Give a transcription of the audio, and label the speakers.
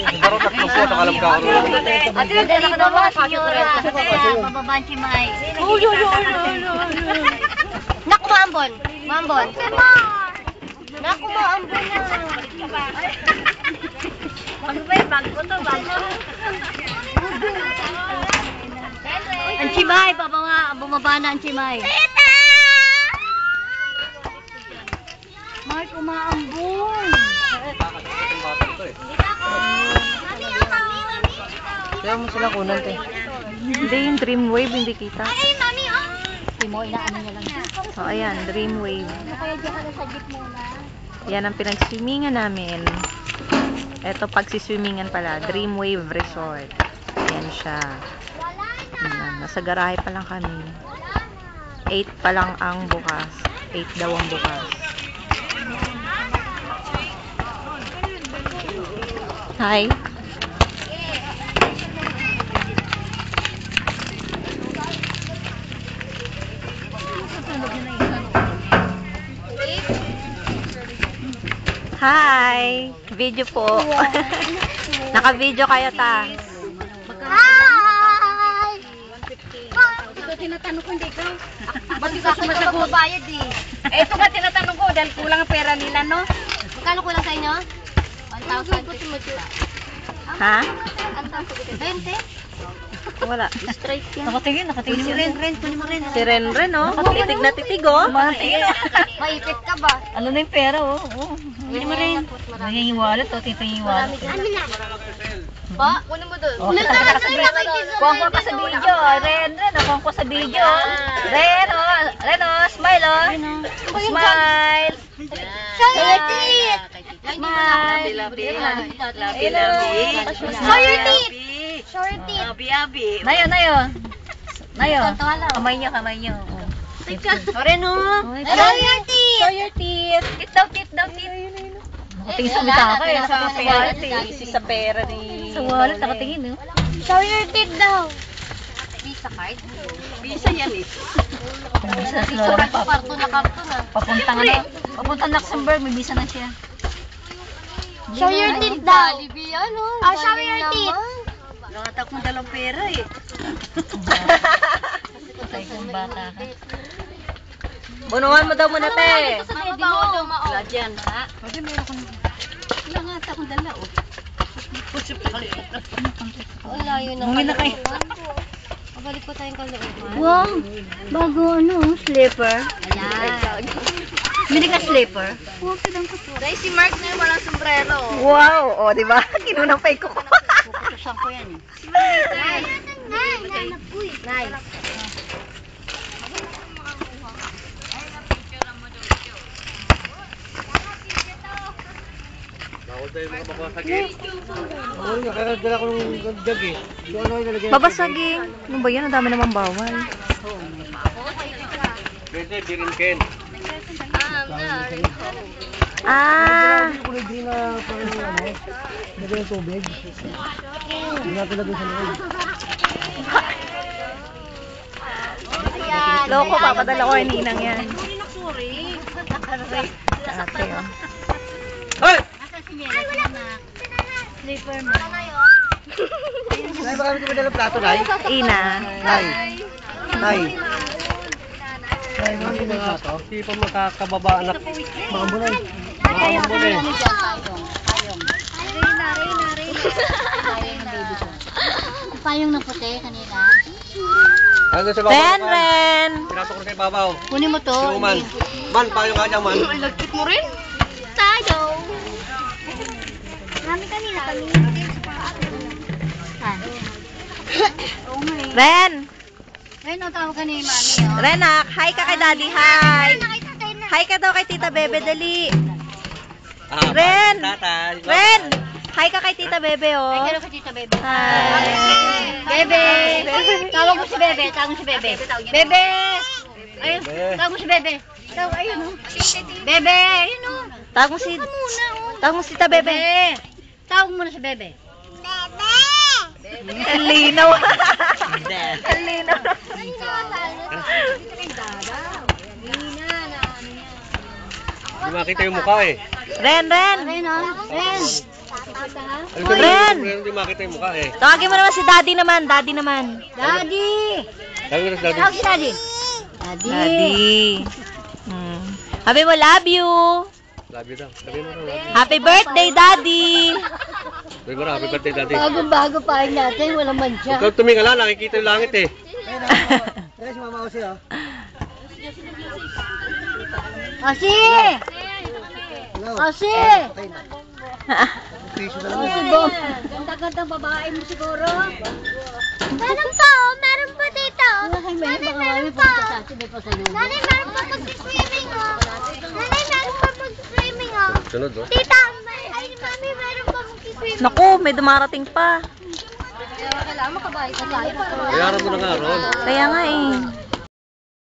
Speaker 1: Karo tatlo po, nakalam ka karo.
Speaker 2: Ate, dali ba, senyora? Bababa si May. Naku, maambon. Maambon. Naku, maambon na. Ano ba yung bag ko to? Ang Chimay, bumaba na ang Chimay. Tita! May kumaambon.
Speaker 1: Kaya mo sila kunan, te.
Speaker 3: Hindi, yung Dreamwave, hindi kita.
Speaker 2: Ay, mami, oh! Timo, inaano niya lang.
Speaker 3: So, ayan, Dreamwave.
Speaker 2: Kaya diyan ka na sa jeep muna.
Speaker 3: Yan ang pinag-swimmingan namin. Ito, pagsiswimmingan pala, Dreamwave Resort. Ayan siya. Ayan, nasa garahe pa lang kami. 8 pa lang ang bukas. 8 daw ang bukas. Hi. Hi! Video po. Naka-video kayo ta.
Speaker 2: Hi! Ito tinatanong ko, hindi ikaw. Ba't ikaw sumasagot? Eh, ito nga tinatanong ko dahil kulang ang pera nila, no? Magkano kulang sa inyo? 1,000.
Speaker 3: Ha?
Speaker 2: 20?
Speaker 3: Wala.
Speaker 2: Straight yan. Nakatingin si Ren.
Speaker 3: Si Renren, oh. Titig na titig, oh.
Speaker 2: Maipit ka ba?
Speaker 4: Ano na yung pera, oh.
Speaker 2: Hindi mo rin.
Speaker 4: Naging wallet, oh. Tito yung wallet.
Speaker 2: Ba? Kunin mo doon.
Speaker 4: Oh, kuha ko pa sa video. Ren, kuha ko sa video. Ren, oh. Smile, oh. Smile.
Speaker 2: Show your teeth!
Speaker 4: Smile.
Speaker 2: Show your teeth! Show your teeth!
Speaker 4: Nayo. Kamay niyo. Oh.
Speaker 2: Ren, oh. Show your teeth!
Speaker 4: Show your teeth. Teeth daw. Nakatingin sa mita ka, eh. Sa wallet, eh.
Speaker 3: Sa pera ni...
Speaker 4: Sa wallet, nakatingin, eh.
Speaker 2: Show your teeth daw! Visa card?
Speaker 1: Bisa yan, eh.
Speaker 4: Visa
Speaker 2: Visa card sa karton na
Speaker 4: Papunta Luxembourg, may visa na siya.
Speaker 2: Show your teeth daw! Oh, show your teeth!
Speaker 1: Nakatak mo dalang pera, eh.
Speaker 4: Patay kong bata ka.
Speaker 3: Bunuhan mo daw muna, te.
Speaker 1: Wala dyan, ha?
Speaker 4: Wala nga ata akong dala, oh.
Speaker 2: Wala yun ang
Speaker 4: Bumili na kayo.
Speaker 2: Pabalik pa tayong kalooban.
Speaker 4: Wow! Bago slipper.
Speaker 2: Ayan.
Speaker 4: Bili ka slipper.
Speaker 2: Dahil si Mark na yung walang sombrero.
Speaker 3: Wow! O, di ba? Kinunang pa ko.
Speaker 4: Puputusan ko yan, eh.
Speaker 2: Nice.
Speaker 1: Bawal tayo mga babasagin. Oo, nakakagala ko ng jag, eh. Doon ako ilalagay.
Speaker 3: Babasaging. Ano ba yan? Ang dami namang bawal.
Speaker 1: Pwede, birin ken.
Speaker 3: Ah!
Speaker 1: Kulay green na parang ano, lagay ng tubig. Hindi natin lagay sa loob.
Speaker 2: Ayan.
Speaker 3: Loko, papadala ko yung ninang yan. Sa ate, oh.
Speaker 1: Hoy!
Speaker 2: Ay, wala na. Slipper mo.
Speaker 1: Nay, baka kami dalang plato, Nay?
Speaker 3: Ina.
Speaker 1: Nay. Nay, hindi na plato. Hindi pa makakababa anak. Makambulan. Makambulan.
Speaker 2: Payong na puti kanina.
Speaker 1: Hanggang sa babaw.
Speaker 3: Ren!
Speaker 1: Pinato ko kay babaw.
Speaker 2: Kunin mo to.
Speaker 1: Si Man. Man, payong ka dyan, Man.
Speaker 2: Lagkit mo rin. Tayo. Kami kanina.
Speaker 3: Ren!
Speaker 2: Ayun, tawag ka ni Mami, oh.
Speaker 3: Renak, hi ka kay Daddy, hi! Hi ka daw kay Tita Bebe, dali. Ren! Ren! Hi ka kay Tita Bebe, oh.
Speaker 2: Ay, gano'n ka Tita Bebe.
Speaker 3: Hi!
Speaker 2: Bebe! Tawag mo si Bebe. Bebe! Ayun, tawag mo si Bebe. Tawag, ayun, oh. Bebe! Ayun, oh.
Speaker 3: Tawag mo si Tita Bebe.
Speaker 2: Tawag mo na si Bebe.
Speaker 3: Ang linaw. Ang linaw.
Speaker 1: Hindi makita yung mukha, eh.
Speaker 3: Ren!
Speaker 2: Ayun, oh. Ren!
Speaker 3: Ren!
Speaker 1: Hindi makita yung mukha eh.
Speaker 3: Tawagin mo naman si Daddy naman. Daddy naman.
Speaker 2: Daddy!
Speaker 1: Sabi mo na sa
Speaker 2: Tawag
Speaker 1: daddy.
Speaker 2: si Daddy. Daddy.
Speaker 3: Daddy. Sabi mo, love you.
Speaker 1: Love you daw. Sabi mo na.
Speaker 3: Happy birthday, Daddy.
Speaker 1: Sabi mo na, happy birthday daddy.
Speaker 2: Bago-bago pa rin natin, walang mancha.
Speaker 1: Ikaw tumingala, nakikita yung langit eh.
Speaker 2: Kasi! Kasi! Kasi Bom, ganda-gandang babae mo siguro.
Speaker 5: Meron pa, oh. Meron pa dito.
Speaker 2: Meron pa.
Speaker 5: Nanay, meron pa mag-swimming, oh. Nanay, meron pa mag-swimming, oh.
Speaker 1: Sunod oh.
Speaker 5: Tita, ay, mami, meron pa mag-swimming.
Speaker 3: Naku, may dumarating pa.
Speaker 2: Kailangan makabayad na tayo.
Speaker 1: Bayaran mo na nga, Ron.
Speaker 3: Kaya nga eh.